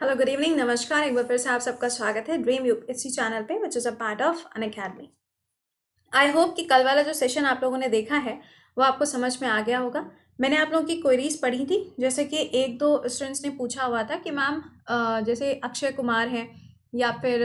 Hello, good evening, नमस्कार। एक बार फिर से आप सबका स्वागत है ड्रीम यूपीएससी चैनल पे, which is a part of Unacademy. I hope कि कल वाला जो सेशन आप लोगों ने देखा है वो आपको समझ में आ गया होगा। मैंने आप लोगों की क्वेरीज पढ़ी थी, जैसे कि एक दो स्टूडेंट्स ने पूछा हुआ था कि मैम जैसे अक्षय कुमार हैं या फिर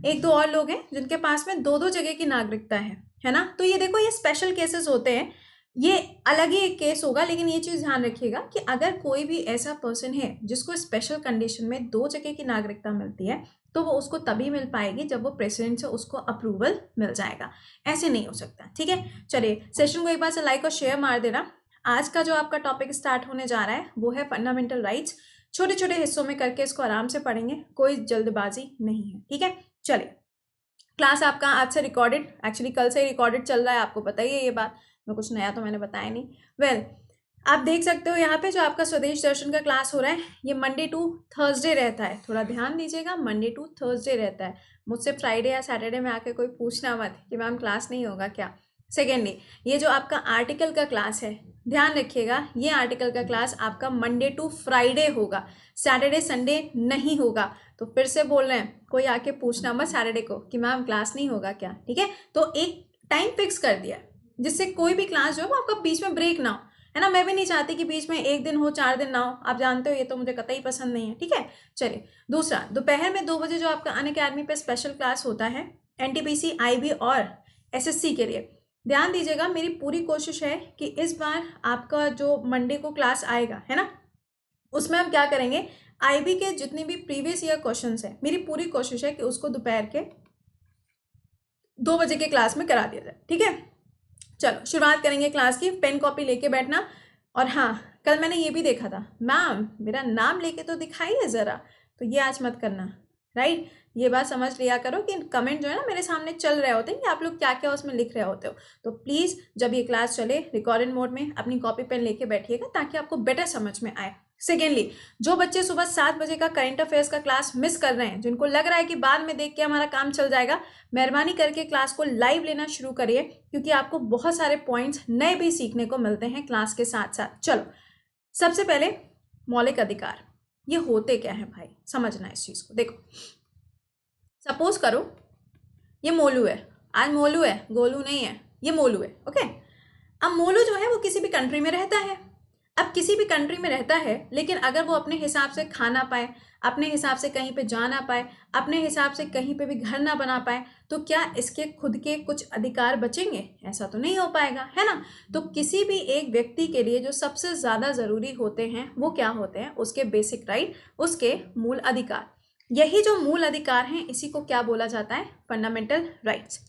एक दो और लोग हैं जिनके पास में दो दो जगह की नागरिकता है ना। तो ये देखो, ये स्पेशल केसेस होते हैं, ये अलग ही एक केस होगा। लेकिन ये चीज़ ध्यान रखिएगा कि अगर कोई भी ऐसा पर्सन है जिसको स्पेशल कंडीशन में दो जगह की नागरिकता मिलती है तो वो उसको तभी मिल पाएगी जब वो प्रेसिडेंट से उसको अप्रूवल मिल जाएगा। ऐसे नहीं हो सकता, ठीक है। चलिए, सेशन को एक बार से लाइक और शेयर मार देना। आज का जो आपका टॉपिक स्टार्ट होने जा रहा है वो है फंडामेंटल राइट्स। छोटे छोटे हिस्सों में करके इसको आराम से पढ़ेंगे, कोई जल्दबाजी नहीं है, ठीक है। चलिए, क्लास आपका आज से रिकॉर्डेड, एक्चुअली कल से रिकॉर्डेड चल रहा है, आपको पता ही है ये बात। मैं कुछ नया तो मैंने बताया नहीं। वेल, आप देख सकते हो यहाँ पे जो आपका स्वदेश दर्शन का क्लास हो रहा है ये मंडे टू थर्सडे रहता है। थोड़ा ध्यान दीजिएगा, मंडे टू थर्सडे रहता है। मुझसे फ्राइडे या सैटरडे में आके कोई पूछना मत कि मैम क्लास नहीं होगा क्या। सेकेंडली, ये जो आपका आर्टिकल का क्लास है, ध्यान रखिएगा, ये आर्टिकल का क्लास आपका मंडे टू फ्राइडे होगा, सैटरडे संडे नहीं होगा। तो फिर से बोल रहे हैं, कोई आके पूछना मत सैटरडे को कि मैम क्लास नहीं होगा क्या, ठीक है। तो एक टाइम फिक्स कर दिया जिससे कोई भी क्लास जो है वो आपका बीच में ब्रेक ना हो, है ना। मैं भी नहीं चाहती कि बीच में एक दिन हो, 4 दिन ना हो, आप जानते हो ये तो मुझे कतई पसंद नहीं है, ठीक है। चलिए, दूसरा, दोपहर में 2 बजे जो आपका अनअकैडमी पे स्पेशल क्लास होता है एनटीपीसी, आईबी और एसएससी के लिए, ध्यान दीजिएगा। मेरी पूरी कोशिश है कि इस बार आपका जो मंडे को क्लास आएगा, है ना, उसमें हम क्या करेंगे, आईबी के जितने भी प्रीवियस ईयर क्वेश्चंस हैं, मेरी पूरी कोशिश है कि उसको दोपहर के 2 बजे के क्लास में करा दिया जाए, ठीक है। चलो शुरुआत करेंगे क्लास की। पेन कॉपी लेके बैठना। और हाँ, कल मैंने ये भी देखा था, मैम मेरा नाम लेके तो दिखाइए ज़रा, तो ये आज मत करना, राइट। ये बात समझ लिया करो कि कमेंट जो है ना मेरे सामने चल रहे होते हैं कि आप लोग क्या क्या उसमें लिख रहे होते हो। तो प्लीज़ जब ये क्लास चले रिकॉर्डेड मोड में अपनी कॉपी पेन लेके बैठिएगा ताकि आपको बेटर समझ में आए। सेकेंडली, जो बच्चे सुबह 7 बजे का करंट अफेयर्स का क्लास मिस कर रहे हैं, जिनको लग रहा है कि बाद में देख के हमारा काम चल जाएगा, मेहरबानी करके क्लास को लाइव लेना शुरू करिए, क्योंकि आपको बहुत सारे पॉइंट्स नए भी सीखने को मिलते हैं क्लास के साथ साथ। चलो, सबसे पहले मौलिक अधिकार, ये होते क्या है भाई, समझना इस चीज़ को। देखो, सपोज करो ये मोलू है, आज मोलू है, गोलू नहीं है, ये मोलू है, ओके। अब मोलू जो है वो किसी भी कंट्री में रहता है। अब किसी भी कंट्री में रहता है, लेकिन अगर वो अपने हिसाब से खा ना पाए, अपने हिसाब से कहीं पे जा ना पाए, अपने हिसाब से कहीं पे भी घर ना बना पाए, तो क्या इसके खुद के कुछ अधिकार बचेंगे? ऐसा तो नहीं हो पाएगा, है ना। तो किसी भी एक व्यक्ति के लिए जो सबसे ज़्यादा ज़रूरी होते हैं वो क्या होते हैं? उसके बेसिक राइट, उसके मूल अधिकार। यही जो मूल अधिकार हैं, इसी को क्या बोला जाता है? Fundamental rights.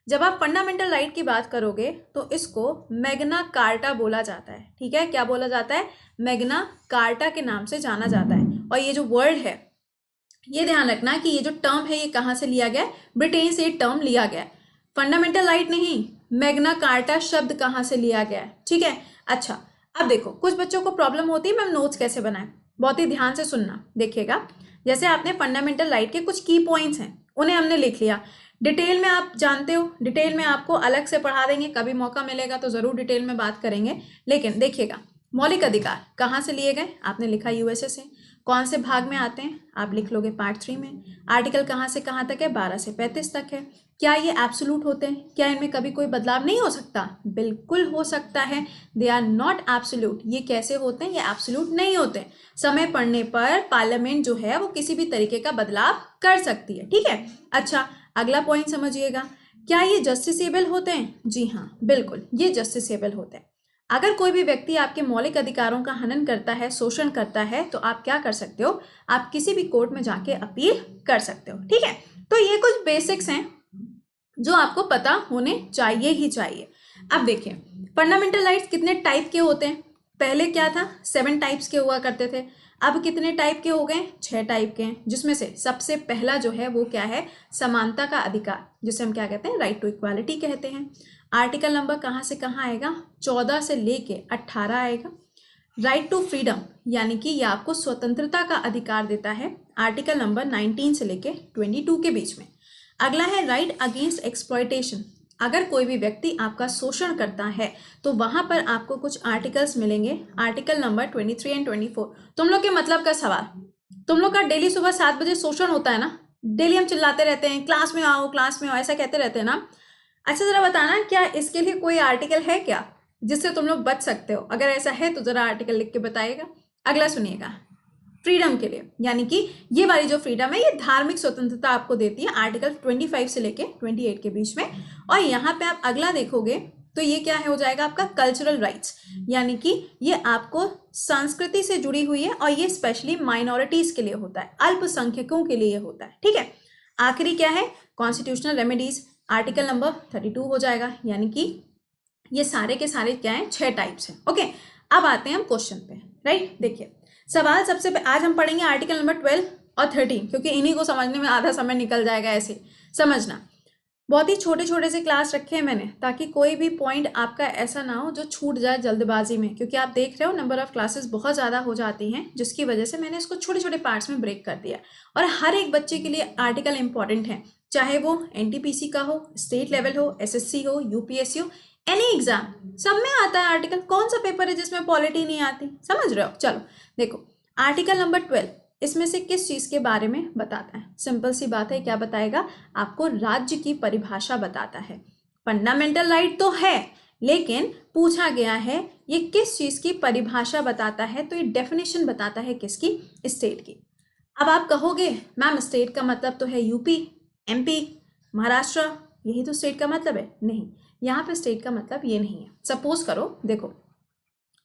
जब आप फंडामेंटल राइट की बात करोगे तो इसको मैग्ना कार्टा बोला जाता है, ठीक है। क्या बोला जाता है? मैग्ना कार्टा के नाम से जाना जाता है। और ये जो वर्ड है, ये ध्यान रखना कि ये जो टर्म है ये कहाँ से लिया गया है? ब्रिटेन से ये टर्म लिया गया है। फंडामेंटल राइट नहीं, मैग्ना कार्टा शब्द कहाँ से लिया गया है, ठीक है। अच्छा, अब देखो, कुछ बच्चों को प्रॉब्लम होती है मैम नोट्स कैसे बनाएं। बहुत ही ध्यान से सुनना, देखिएगा। जैसे आपने फंडामेंटल राइट के कुछ की पॉइंट्स हैं, उन्हें हमने लिख लिया। डिटेल में आप जानते हो, डिटेल में आपको अलग से पढ़ा देंगे, कभी मौका मिलेगा तो ज़रूर डिटेल में बात करेंगे। लेकिन देखिएगा, मौलिक अधिकार कहाँ से लिए गए? आपने लिखा यूएसए से। कौन से भाग में आते हैं? आप लिख लोगे पार्ट 3 में। आर्टिकल कहाँ से कहाँ तक है? 12 से 35 तक है। क्या ये एब्सोल्यूट होते हैं? क्या इनमें कभी कोई बदलाव नहीं हो सकता? बिल्कुल हो सकता है। They are not absolute. ये कैसे होते हैं? ये एब्सोल्यूट नहीं होते। समय पड़ने पर पार्लियामेंट जो है वो किसी भी तरीके का बदलाव कर सकती है, ठीक है। अच्छा, अगला पॉइंट समझिएगा, क्या ये जस्टिसेबल होते हैं? जी हाँ, बिल्कुल, ये जस्टिसेबल होते हैं। अगर कोई भी व्यक्ति आपके मौलिक अधिकारों का हनन करता है, शोषण करता है, तो आप क्या कर सकते हो? आप किसी भी कोर्ट में जाके अपील कर सकते हो, ठीक है। तो ये कुछ बेसिक्स हैं जो आपको पता होने चाहिए ही चाहिए। अब देखिए, फंडामेंटल राइट्स कितने टाइप के होते हैं? पहले क्या था? 7 टाइप्स के हुआ करते थे। अब कितने टाइप के हो गए? 6 टाइप के हैं, जिसमें से सबसे पहला जो है वो क्या है? समानता का अधिकार, जिसे हम क्या कहते हैं? राइट टू इक्वालिटी कहते हैं। आर्टिकल नंबर कहाँ से कहाँ आएगा? 14 से लेके 18 आएगा। राइट टू फ्रीडम, यानी कि यह आपको स्वतंत्रता का अधिकार देता है, आर्टिकल नंबर 19 से लेके 22 के बीच में। अगला है राइट अगेंस्ट एक्सप्लॉयटेशन। अगर कोई भी व्यक्ति आपका शोषण करता है तो वहां पर आपको कुछ आर्टिकल्स मिलेंगे, आर्टिकल नंबर 23 एंड 24। तुम लोग के मतलब का सवाल, तुम लोग का डेली सुबह 7 बजे शोषण होता है ना, डेली हम चिल्लाते रहते हैं क्लास में आओ क्लास में आओ, ऐसा कहते रहते हैं ना। अच्छा जरा बताना, क्या इसके लिए कोई आर्टिकल है क्या जिससे तुम लोग बच सकते हो? अगर ऐसा है तो जरा आर्टिकल लिख के बताइएगा। अगला सुनिएगा, फ्रीडम के लिए, यानी कि ये वाली जो फ्रीडम है ये धार्मिक स्वतंत्रता आपको देती है, आर्टिकल 25 से लेके 28 के बीच में। और यहाँ पे आप अगला देखोगे तो ये क्या है, हो जाएगा आपका कल्चरल राइट्स, यानी कि ये आपको संस्कृति से जुड़ी हुई है और ये स्पेशली माइनॉरिटीज के लिए होता है, अल्पसंख्यकों के लिए होता है, ठीक है। आखिरी क्या है, कॉन्स्टिट्यूशनल रेमेडीज, आर्टिकल नंबर 32 हो जाएगा, यानी कि ये सारे के सारे क्या है, 6 टाइप्स हैं। ओके, अब आते हैं हम क्वेश्चन पे, राइट। देखिए सवाल सबसे आज हम पढ़ेंगे आर्टिकल नंबर 12 और 13, क्योंकि इन्हीं को समझने में आधा समय निकल जाएगा, ऐसे समझना। बहुत ही छोटे छोटे से क्लास रखे हैं मैंने, ताकि कोई भी पॉइंट आपका ऐसा ना हो जो छूट जाए जल्दबाजी में, क्योंकि आप देख रहे हो नंबर ऑफ क्लासेस बहुत ज़्यादा हो जाती हैं, जिसकी वजह से मैंने इसको छोटे छोटे पार्ट्स में ब्रेक कर दिया। और हर एक बच्चे के लिए आर्टिकल इंपॉर्टेंट है, चाहे वो NTPC का हो, स्टेट लेवल हो, SSC हो, UPSC हो, एनी एग्जाम, सब में आता है आर्टिकल। कौन सा पेपर है जिसमें पॉलिटी नहीं आती, समझ रहे हो। चलो देखो, आर्टिकल नंबर 12 इसमें से किस चीज़ के बारे में बताता है? सिंपल सी बात है, क्या बताएगा आपको? राज्य की परिभाषा बताता है। फंडामेंटल राइट तो है, लेकिन पूछा गया है ये किस चीज़ की परिभाषा बताता है, तो ये डेफिनेशन बताता है किसकी? स्टेट की। अब आप कहोगे मैम स्टेट का मतलब तो है यूपी, MP, महाराष्ट्र, यही तो स्टेट का मतलब है। नहीं, यहाँ पे स्टेट का मतलब ये नहीं है। सपोज करो, देखो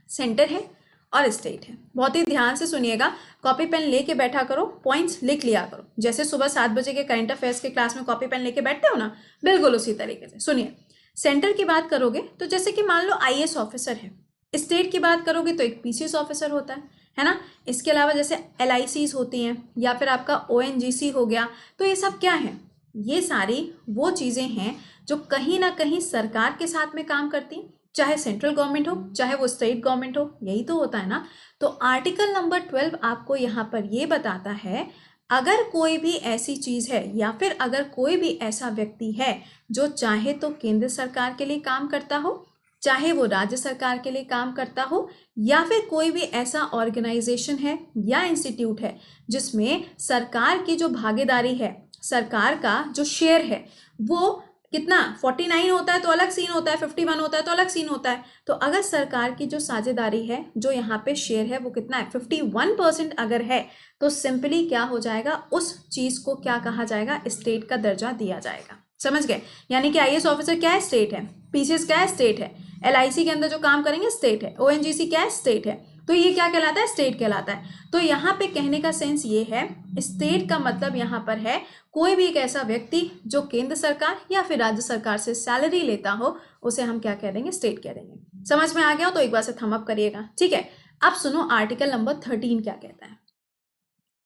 सेंटर है और स्टेट है, बहुत ही ध्यान से सुनिएगा, कॉपी पेन लेके बैठा करो, पॉइंट्स लिख लिया करो, जैसे सुबह 7 बजे के करंट अफेयर्स के क्लास में कॉपी पेन लेके बैठते हो ना, बिल्कुल उसी तरीके से सुनिए। सेंटर की बात करोगे तो जैसे कि मान लो IAS ऑफिसर है, स्टेट की बात करोगे तो एक PCS ऑफिसर होता है ना। इसके अलावा जैसे LICs होती हैं, या फिर आपका ONGC हो गया, तो ये सब क्या है? ये सारी वो चीज़ें हैं जो कहीं ना कहीं सरकार के साथ में काम करती हैं, चाहे सेंट्रल गवर्नमेंट हो चाहे वो स्टेट गवर्नमेंट हो, यही तो होता है ना। तो आर्टिकल नंबर 12 आपको यहाँ पर ये बताता है, अगर कोई भी ऐसी चीज़ है या फिर अगर कोई भी ऐसा व्यक्ति है जो चाहे तो केंद्र सरकार के लिए काम करता हो, चाहे वो राज्य सरकार के लिए काम करता हो, या फिर कोई भी ऐसा ऑर्गेनाइजेशन है या इंस्टीट्यूट है जिसमें सरकार की जो भागीदारी है, सरकार का जो शेयर है वो कितना 49 होता है तो अलग सीन होता है, 51 होता है तो अलग सीन होता है। तो अगर सरकार की जो साझेदारी है, जो यहाँ पे शेयर है, वो कितना है 51% अगर है, तो सिंपली क्या हो जाएगा, उस चीज को क्या कहा जाएगा? स्टेट का दर्जा दिया जाएगा। समझ गए? यानी कि IAS ऑफिसर क्या है? स्टेट है। PCS क्या है? स्टेट है। LIC के अंदर जो काम करेंगे स्टेट है। ONGC क्या है? स्टेट है। तो ये क्या कहलाता है? स्टेट कहलाता है। तो यहाँ पे कहने का सेंस ये है, स्टेट का मतलब यहाँ पर है कोई भी एक ऐसा व्यक्ति जो केंद्र सरकार या फिर राज्य सरकार से सैलरी लेता हो, उसे हम क्या कह देंगे? स्टेट कह देंगे। समझ में आ गया हो तो एक बार से थम अप करिएगा, ठीक है। अब सुनो आर्टिकल नंबर 13 क्या कहता है।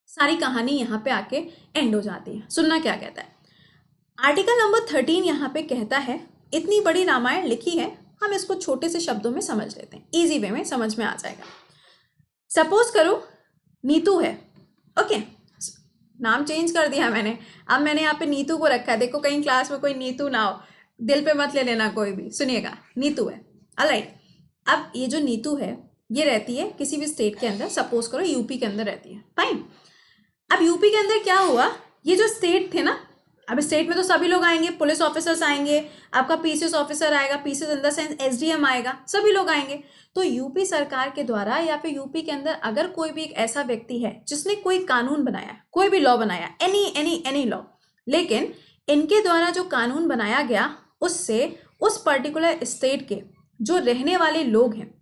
सारी कहानी यहाँ पे आके एंड हो जाती है, सुनना क्या कहता है। आर्टिकल नंबर 13 यहाँ पे कहता है, इतनी बड़ी रामायण लिखी है, हम इसको छोटे से शब्दों में समझ लेते हैं, इजी वे में समझ में आ जाएगा। सपोज करो नीतू है, ओके, नाम चेंज कर दिया मैंने, अब मैंने यहाँ पे नीतू को रखा है। देखो कहीं क्लास में कोई नीतू ना हो, दिल पे मत ले लेना कोई भी, सुनिएगा, नीतू है, ऑलराइट। अब ये जो नीतू है ये रहती है किसी भी स्टेट के अंदर, सपोज करो यूपी के अंदर रहती है, फाइन। अब यूपी के अंदर क्या हुआ, ये जो स्टेट थे ना, अब स्टेट में तो सभी लोग आएंगे, पुलिस ऑफिसर्स आएंगे, आपका PCS ऑफिसर आएगा, PCS in the sense SDM आएगा, सभी लोग आएंगे। तो यूपी सरकार के द्वारा या फिर यूपी के अंदर अगर कोई भी एक ऐसा व्यक्ति है जिसने कोई कानून बनाया, कोई भी लॉ बनाया, एनी लॉ, लेकिन इनके द्वारा जो कानून बनाया गया उससे उस पर्टिकुलर स्टेट के जो रहने वाले लोग हैं,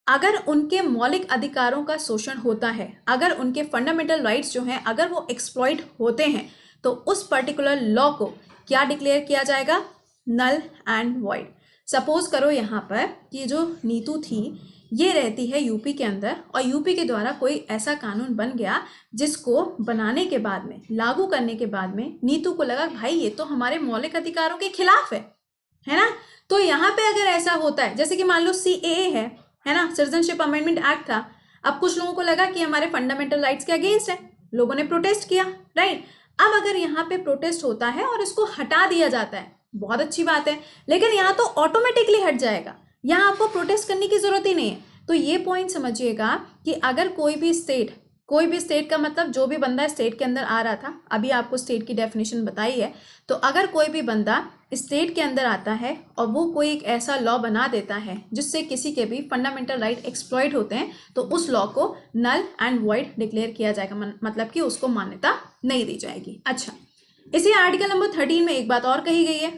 अगर उनके मौलिक अधिकारों का शोषण होता है, अगर उनके फंडामेंटल राइट्स जो हैं अगर वो एक्सप्लॉइट होते हैं, तो उस पर्टिकुलर लॉ को क्या डिक्लेयर किया जाएगा? Null and void. सपोज करो यहाँ पर ये जो नीतू थी ये रहती है यूपी के अंदर, और यूपी के द्वारा कोई ऐसा कानून बन गया जिसको बनाने के बाद में, लागू करने के बाद में नीतू को लगा भाई ये तो हमारे मौलिक अधिकारों के खिलाफ है ना। तो यहाँ पे अगर ऐसा होता है, जैसे कि मान लो CAA है ना, सिटीजनशिप अमेंडमेंट एक्ट था, अब कुछ लोगों को लगा कि हमारे फंडामेंटल राइट्स के अगेंस्ट है, लोगों ने प्रोटेस्ट किया, राइट। अब अगर यहाँ पे प्रोटेस्ट होता है और इसको हटा दिया जाता है, बहुत अच्छी बात है, लेकिन यहाँ तो ऑटोमेटिकली हट जाएगा, यहाँ आपको प्रोटेस्ट करने की जरूरत ही नहीं है। तो ये पॉइंट समझिएगा कि अगर कोई भी स्टेट कोई भी स्टेट का मतलब जो भी बंदा स्टेट के अंदर आ रहा था, अभी आपको स्टेट की डेफिनेशन बताई है। तो अगर कोई भी बंदा स्टेट के अंदर आता है और वो कोई एक ऐसा लॉ बना देता है जिससे किसी के भी फंडामेंटल राइट एक्सप्लॉइट होते हैं, तो उस लॉ को नल एंड वॉइड डिक्लेयर किया जाएगा, मतलब कि उसको मान्यता नहीं दी जाएगी। अच्छा, इसी आर्टिकल नंबर 13 में एक बात और कही गई है,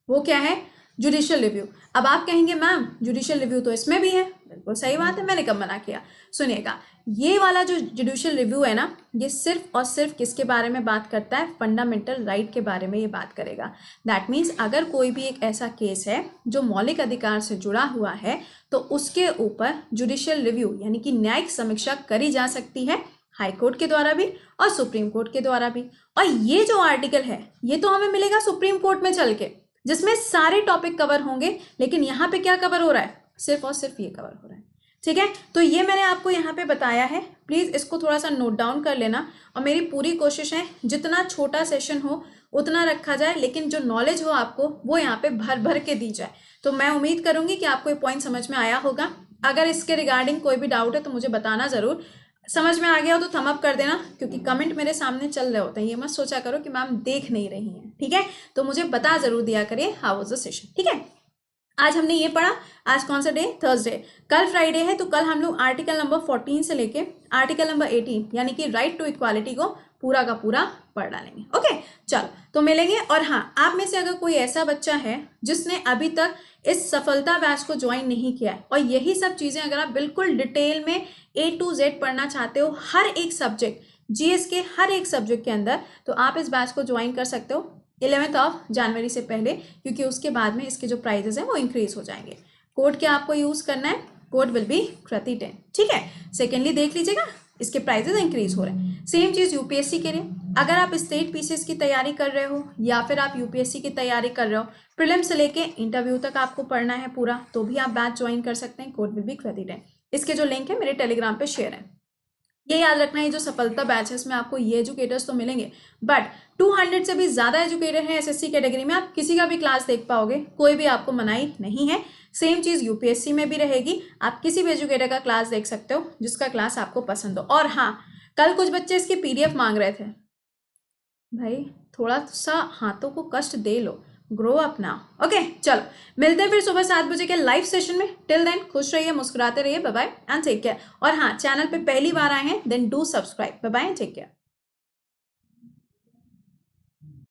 वो क्या है? Judicial review. अब आप कहेंगे मैम जुडिशियल रिव्यू तो इसमें भी है। बिल्कुल सही बात है, मैंने कब मना किया। सुनिएगा, ये वाला जो जुडिशियल रिव्यू है ना, ये सिर्फ और सिर्फ किसके बारे में बात करता है? फंडामेंटल राइट के बारे में ये बात करेगा। दैट मीन्स अगर कोई भी एक ऐसा केस है जो मौलिक अधिकार से जुड़ा हुआ है, तो उसके ऊपर जुडिशियल रिव्यू यानी कि न्यायिक समीक्षा करी जा सकती है, हाई कोर्ट के द्वारा भी और सुप्रीम कोर्ट के द्वारा भी। और ये जो आर्टिकल है ये तो हमें मिलेगा सुप्रीम कोर्ट में चल के, जिसमें सारे टॉपिक कवर होंगे, लेकिन यहाँ पे क्या कवर हो रहा है? सिर्फ और सिर्फ ये कवर हो रहा है। ठीक है, तो ये मैंने आपको यहाँ पे बताया है, प्लीज़ इसको थोड़ा सा नोट डाउन कर लेना। और मेरी पूरी कोशिश है जितना छोटा सेशन हो उतना रखा जाए, लेकिन जो नॉलेज हो आपको वो यहाँ पे भर भर के दी जाए। तो मैं उम्मीद करूँगी कि आपको ये पॉइंट समझ में आया होगा। अगर इसके रिगार्डिंग कोई भी डाउट है तो मुझे बताना ज़रूर। समझ में आ गया हो तो थम अप कर देना, क्योंकि कमेंट मेरे सामने चल रहे होते हैं, ये मत सोचा करो कि मैम देख नहीं रही हैं। ठीक है, तो मुझे बता जरूर दिया करिए हाउ वाज द सेशन। ठीक है, आज हमने ये पढ़ा। आज कौन सा डे? थर्सडे। कल फ्राइडे है, तो कल हम लोग आर्टिकल नंबर 14 से लेके आर्टिकल नंबर 18 यानी कि राइट टू इक्वालिटी को पूरा का पूरा पढ़ डालेंगे। ओके, चलो तो मिलेंगे। और हाँ, आप में से अगर कोई ऐसा बच्चा है जिसने अभी तक इस सफलता बैच को ज्वाइन नहीं किया है, और यही सब चीज़ें अगर आप बिल्कुल डिटेल में A to Z पढ़ना चाहते हो, हर एक सब्जेक्ट, GS के हर एक सब्जेक्ट के अंदर, तो आप इस बैच को ज्वाइन कर सकते हो 11 जनवरी से पहले, क्योंकि उसके बाद में इसके जो प्राइजेस हैं वो इंक्रीज हो जाएंगे। कोड क्या आपको यूज़ करना है? कोड विल बी कृति10। ठीक है, सेकेंडली देख लीजिएगा इसके प्राइजेस इंक्रीज हो रहे हैं। सेम चीज़ यूपीएससी के लिए, अगर आप स्टेट पीसीएस की तैयारी कर रहे हो या फिर आप यूपीएससी की तैयारी कर रहे हो, प्रीलिम्स से लेके इंटरव्यू तक आपको पढ़ना है पूरा, तो भी आप बैच ज्वाइन कर सकते हैं। कोड विल बी कृति10। इसके जो लिंक है मेरे टेलीग्राम पे शेयर है। ये याद रखना है, जो सफलता बैच है इसमें आपको ये एजुकेटर्स तो मिलेंगे, बट 200 से भी ज़्यादा एजुकेटर हैं एसएससी कैटेगरी में। आप किसी का भी क्लास देख पाओगे, कोई भी आपको मनाही नहीं है। सेम चीज़ यूपीएससी में भी रहेगी, आप किसी भी एजुकेटर का क्लास देख सकते हो जिसका क्लास आपको पसंद हो। और हाँ, कल कुछ बच्चे इसकी PDF मांग रहे थे। भाई थोड़ा सा हाथों को कष्ट दे लो, ग्रो अप नाउ। ओके, चलो मिलते हैं फिर सुबह 7 बजे के लाइव सेशन में। टिल देन खुश रहिए, मुस्कुराते रहिए। Bye bye and take care. और हाँ, चैनल पे पहली बार आए हैं then do subscribe. Bye bye and take care.